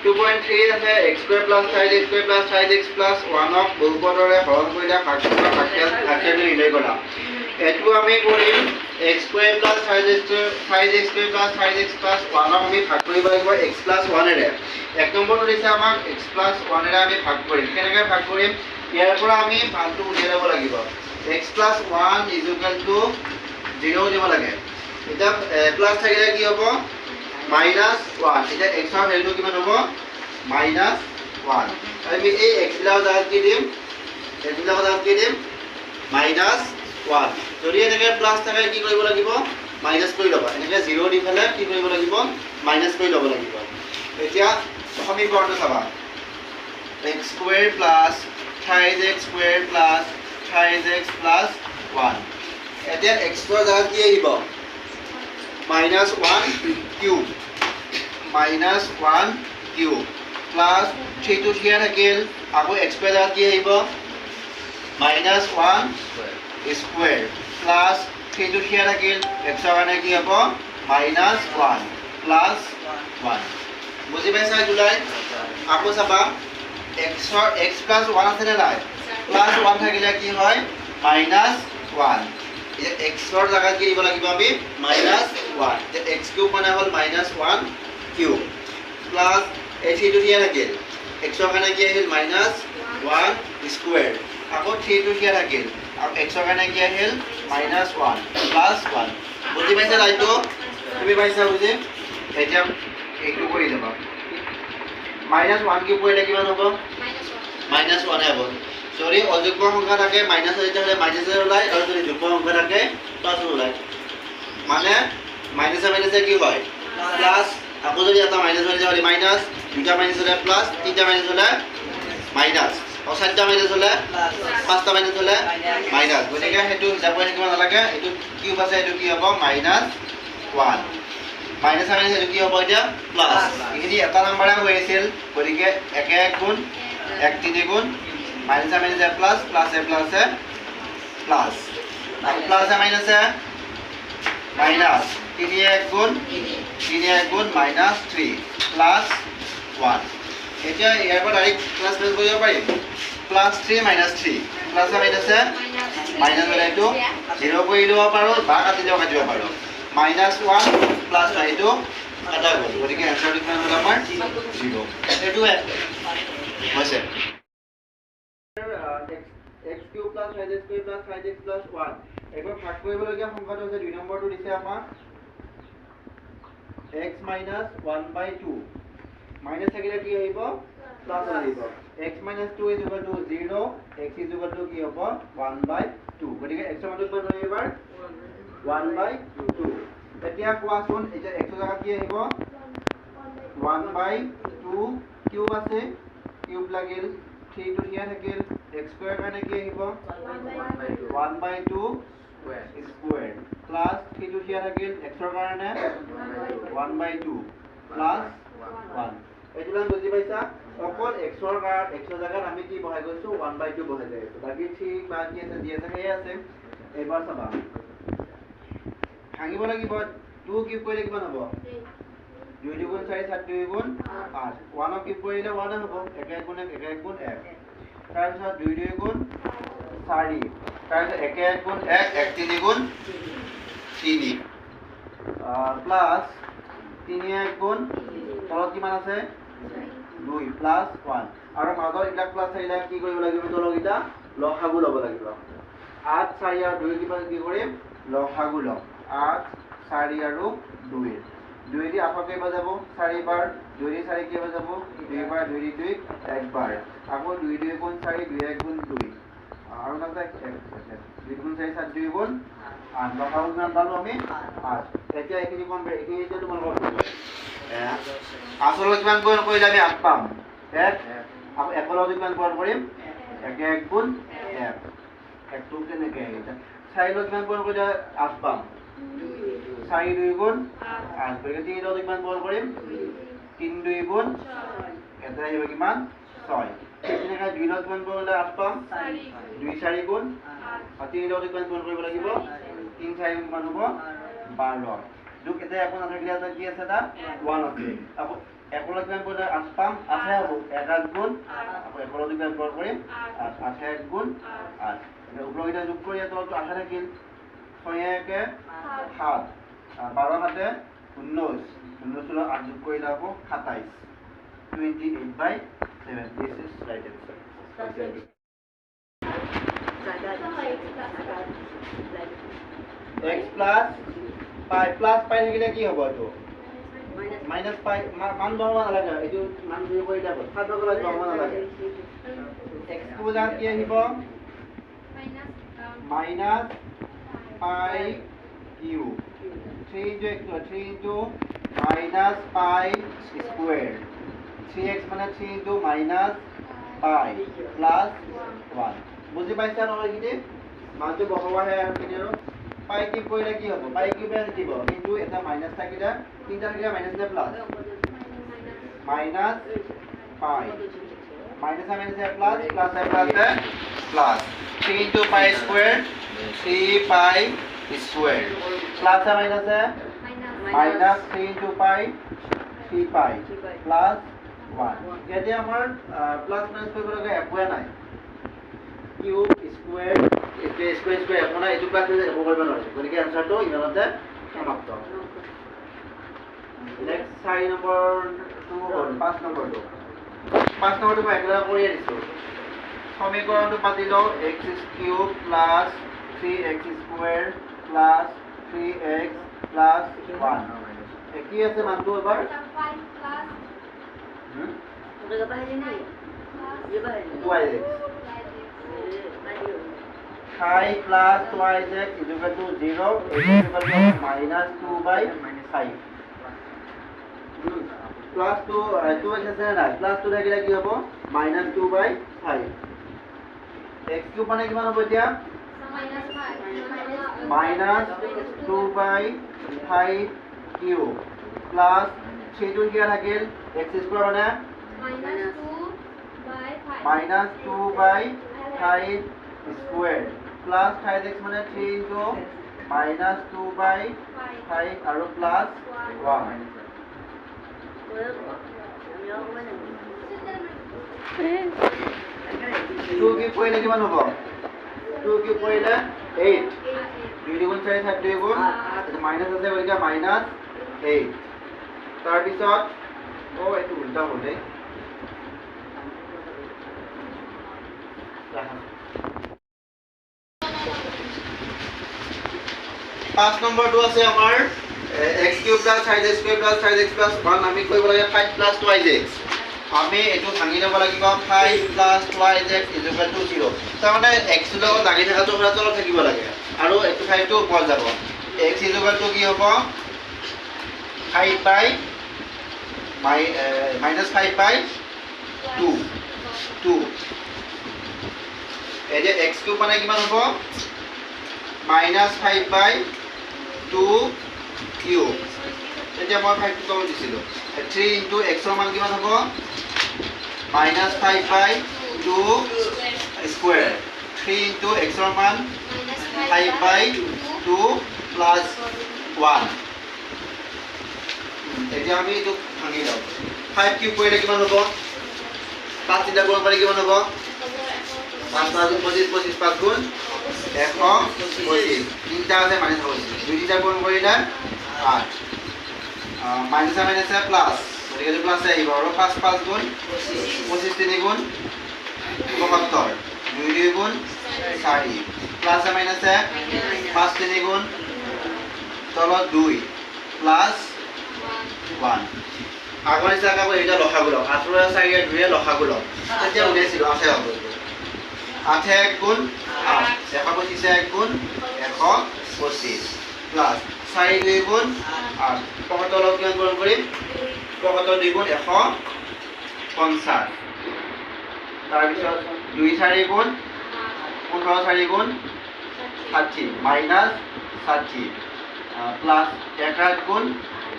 2.3 আছে x square plus 5x square plus 5x plus 1 ক বহুপদৰে হৰণ কৰিলে ভাগফল ভাগফল নিৰ্ণয় কৰা এটো আমি কৰিম x square plus 5x square plus 5x plus 1 ক আমি ভাগ কৰিব লাগিব x plus 1 এৰে এক নম্বৰটো দিছে আমাক x plus 1 এৰে আমি ভাগ কৰিম কেনেকৈ ভাগ কৰিম ইয়াৰ পৰা আমি মানটো উলিয়াই ল'ব লাগিব x plus 1 is equal to 0 দিব লাগে এটা প্লাস থাকিলে কি হ'ব minus 1 এটা x ৰ ভ্যালু কিমান হ'ব minus 1 আমি এই x ৰ জাগাত কি দিম x ৰ জাগাত কি দিম minus 1 যদি এনেকে প্লাস থাকে কি কৰিব লাগিব মাইনাস কৰি ল'বা এনেকে 0 দি ফেলে কি কৰিব লাগিব মাইনাস কৰি ল'ব লাগিব এতিয়া সমীকৰণটো চাবা x square plus 5x square plus 5x plus 1 এতিয়া x ৰ জাগাত কি আহিব minus 1 cube minus 1 cube plus 3 to 3 থাকিল আকৌ x square জাগাত কি আহিব minus 1 square plus 3 to 3 থাকিল x ৰ কাৰণে কি হ'ব minus 1 plus 1 বুজি পাইছা জুলাই আকৌ চাবা x plus 1 আছে নে নাই plus 1 থাকিলে কি হয় minus 1 x ৰ জাগাত কি দিব লাগিব আমি minus 1 x কিউব মানে হল minus 1 cube plus a3 to 3 থাকিল x ৰ কাৰণে কি আহিল minus 1 স্কয়াৰ আকৌ 3 to 3 থাকিল আৰু x ৰ কাৰণে কি আহিল minus 1 plus 1 বুজি পাইছা লাইটো তুমি পাইছা বুজি এতিয়া এইটো কৰি যাবা minus 1 কিউব কৰিলে কিমান হ'ব minus 1 হ'ব সরি অযুগ্ম সংখ্যা থাকে মাইনাস হইতে হলে মাইনাসের ওলাই আর যদি যুগ্ম সংখ্যা থাকে প্লাসের ওলাই মানে মাইনাসে মাইনাসে কি হয় প্লাস আপু যদি এটা মাইনাস হলে যাবে মাইনাস দুটা মাইনাস হলে প্লাস তিনটা মাইনাস হলে মাইনাস আর চারটা মাইনাস হলে পাঁচটা মাইনাস হলে মাইনাস গতিকে হেতু হিসাব কৰি কিমান লাগে এটো কিউব আছে এটো কি হ'ব মাইনাস 1 মাইনাস মাইনাস এটো কি হ'ব এটা প্লাস এখিনি এটা নম্বৰে হৈ আছিল গতিকে 1 গুণ 1 3 গুণ minus a minus a plus plus a plus a plus plus a minus a minus 3 গুণ minus 3 plus 1 এতিয়া ইয়াৰ পৰা ডাইৰেক্ট প্লাস প্লাস কৰিব পাৰিম plus 3 minus 3 plus a minus a minus হলে এইটো 0 কৰি দিব পাৰো বা কাটি দিব পাৰো minus 1 plus এইটো কাটা গ'ল গতিকে এনসাৰটো কিমান হ'ল আমাৰ 0 এইটো হৈছে x cube plus 5x square plus 5x plus 1 এবাৰ ভাগ কৰিবলগীয়া সংখ্যাটো হৈছে 2 নম্বৰটো দিছে আমাৰ x minus 1/2 মাইনাস থাকিলে কি আহিব প্লাস আহিব x minus 2 is equal to 0 x is equal to কি হ'ব 1/2 গতিকে x ৰ মানটো কিমান হয় এবাৰ 1/2 এতিয়া কোৱাচোন এটা x ৰ জাগাত কি আহিব 1/2 কিউব আছে কিউব লাগিল 3 to 3 থাকিল x square কাৰণে কি আহিব 1/2 square plus 3 to 3 থাকিল x ৰ কাৰণে 1/2 plus 1 এইটো বুজি পাইছা অকল x ৰ জাগাত আমি কি বহাই গৈছো 1/2 বহাই যাইছো বাকি ঠিক বাকি আছে দি আছে সেই আছে এবাৰ চাবা ভাঙিব লাগিব 2 কিউব কৰিলে কিমান হ'ব 2 2 গুণ 4 7 2 গুণ 8 1 কিউব কৰিলে 1 হ'ব 1 গুণ 1 গুণ 1 তাৰপিছত 2 2 গুণ 4 তাৰপিছত 1 গুণ 1 1 3 গুণ 3 প্লাস 3 গুণ তলত কিমান আছে 2 প্লাস 1 আৰু মাজৰ ইলা প্লাস আহিলে কি কৰিব লাগিব তলগিটা লসাগু ল'ব লাগিব 8 4 আৰু 2 কিমান কি কৰিম লসাগু ল'ম 8 4 আৰু 2 2 দি আপকে বাজাব 4 বাৰ 2 দি 4 কি বাজাব 2 বাৰ 2 দি 2 এক বাৰ আকৌ 2 2 গুণ 4 2 1 গুণ 2 আৰু না 2 গুণ 4 7 2 গুণ 8 লসাগু কিমান পালো আমি 8 এতিয়া এখিনি কোন এখিনি যে তোমালোকৰ আসলে কিমান কোন কৰিলে আমি 8 পাম 1 আকৌ একলৰ কিমান কোন কৰিম 1 1 গুণ 1 1 2 কেনেকৈ এটা 4 কিমান কোন কৰিলে 8 পাম 4 2 গুণ 8 গতিকে 3 ৰ কিমান বল কৰিম 3 2 গুণ এটা আহিব কিমান 6 এনেকা 2 ৰ কিমান বললে 8 পাম 2 4 গুণ 8 3 ৰ কিমান বল কৰিব লাগিব 3 4 কিমান হ'ব 12 দুক এটা এখন নাথাকিলে কি আছে এটা 1 আছে আকৌ 1 কিমান কৰিলে 8 পাম 8 হে হ'ব 1 গুণ আকৌ 1 কিমান বৰ কৰিম 8 8 গুণ 8 এতিয়া ওপৰকেইটা যোগ কৰি তলটো 8 থাকিল 6 1 7 12 7 19 19 8 যোগ কৰিলে হ'ব 27 28/7 this is right answer x plus pi plus pi থাকিলে কি হ'ব এটো minus pi মান বহাব নালাগে এটো মান দিব কৰিলে হ'ব সাত বহাব নালাগে x টু জান কি আহিব minus pi cube 3 into minus pi square 3x মানে 3 into minus pi plus 1 বুজি পাইছা নহয় মানটো বহাবাহে কিনে আৰু pi কিউব কৰিলে কি হ'ব pi কিউব থাকিব কিন্তু এটা মাইনাস থাকিলে তিনটা থাকিলে মাইনাস নে plus minus pi minus a minus a plus plus a plus a plus 3 into pi square 3 pi square plus a minus a minus 3 into pi 3 pi plus 1 ইয়াতে আমাৰ plus minus কৰিব লাগে aqua নাই cube square এতে square square এখন এটো class এ একো কৰিব নোৱাৰে গতিকে আনসাৰটো ইমানতে সমাপ্ত নেক্সট 4 নম্বৰ 2 হ'ল 5 নম্বৰটো 5 নম্বৰটো মই একলা কৰি দিছো সমীকৰণটো পাতিলো x³ + 3x² + 3x + 1 কি আছে মানটো এবাৰ 5 plus 2x is equal to 0 is equal to minus 2/5 plus 2x আছে না plus 2 থাকিলে কি হ'ব minus 2/5 x কিউব মানে কিমান হ'ব এতিয়া minus 2/5 কিউব plus 3 টো কি থাকিল x² মানে minus 2/5 square plus 5x মানে 3 into minus 2/5 আৰু plus 1 2 কি কৰিলে কিমান হ'ব 2 কি কৰিলে 8 2 গুণ 4 7 2 গুণ এটা মাইনাস আছে গতিকে minus 8 তাৰ পিছত এটো উল্টা হ'লে 5 নম্বৰটো আছে আমাৰ x³ + 5x² + 5x + 1 আমি কৰিব লাগে 5 + 2x আমি এটো ভাঙি ল'ব লাগিব 5 + 2x = 0 তাৰ মানে x লগত লাগি থকাটো তলত থাকিব লাগে আৰু এটো 5 টো ওপৰত যাব x = কি হ'ব 5/-5/2 এই যে x³ মানে কিমান হ'ব -5/2 কিউব এতিয়া মই 5 টো তলত দিছিলো 3 into x ৰ মান কিমান হ'ব -5/2 স্কয়াৰ 3 into x ৰ মান 5/2 plus 1 এতিয়া আমি এটো ভাঙি লওঁ 5 কিউব কৰিলে কিমান হ'ব 5 তিনটা গুণ কৰি কিমান হ'ব 5 * 25 25 5 গুণ 125 তিনটা আছে মাইনাস হ'ব 2 তিনটা গুণ কৰিলে 8 মাইনাস মাইনাস প্লাস গতিকে প্লাস আহিব আৰু 5 5 গুণ 25 3 গুণ 72 2 2 গুণ 4 প্লাস মাইনাস 5 3 গুণ তলত 2 প্লাস 1 আগৰ জায়গা কো এটা লখাগুলো 8 ৰ 4 এর 2 এর লখাগুলো তেতিয়া উলিয়াইছিল আছে হ'ব 8 1 গুণ 8 125 1 গুণ 125 প্লাস 4 2 গুণ 8 75 লগ কিমান গুণ কৰিম 75 2 গুণ 150 তাৰ পিছত 2 4 গুণ 15 4 গুণ 60 মাইনাস 60 প্লাস 1 গুণ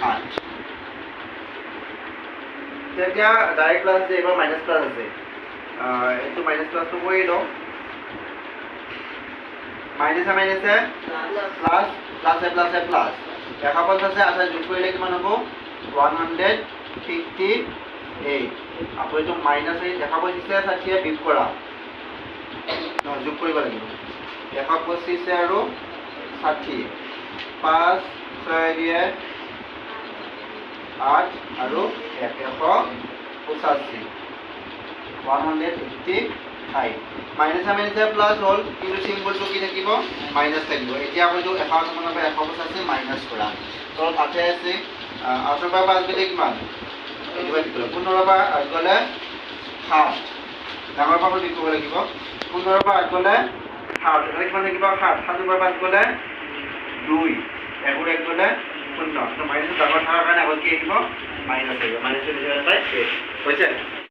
8 তেতিয়া ডাইরেক্ট প্লাস আছে এবাৰ মাইনাস প্লাস আছে এটো মাইনাস প্লাস তো কৰি লও minus minus plus plus plus plus 150 আছে আচ্ছা যোগ কৰিলে কিমান হ'ব 120 58 আকৌ এইটো মাইনাছ 8 125 60 বিয়োগ কৰা যোগ কৰিব লাগিব 125 আৰু 60 5 6 দিয়ে 8 আৰু 185 185 মাইনাছ মাইনাছ প্লাছ হ'ল কিন্তু চিম্বলটো কি থাকিব মাইনাছ থাকিব এতিয়া আকৌ 185 মাইনাছ কৰা তলত 8 আছে 8 পৰা 5 গ'লে কিমান এইটো বাদ দিলে 15 পৰা 8 গ'লে 7 ডাঙৰ পাবলৈ লিখিব লাগিব 15 পৰা 8 গ'লে 7 এখানে কিমান থাকিব 7 7 পৰা 5 গ'লে 2 এগুণ 1 গ'লে 0 তো মাইনাছ ডাঙৰ থকাৰ কাৰণে আগত কি আহিব মাইনাছ আহিব মাইনাছ হৈছে হৈছে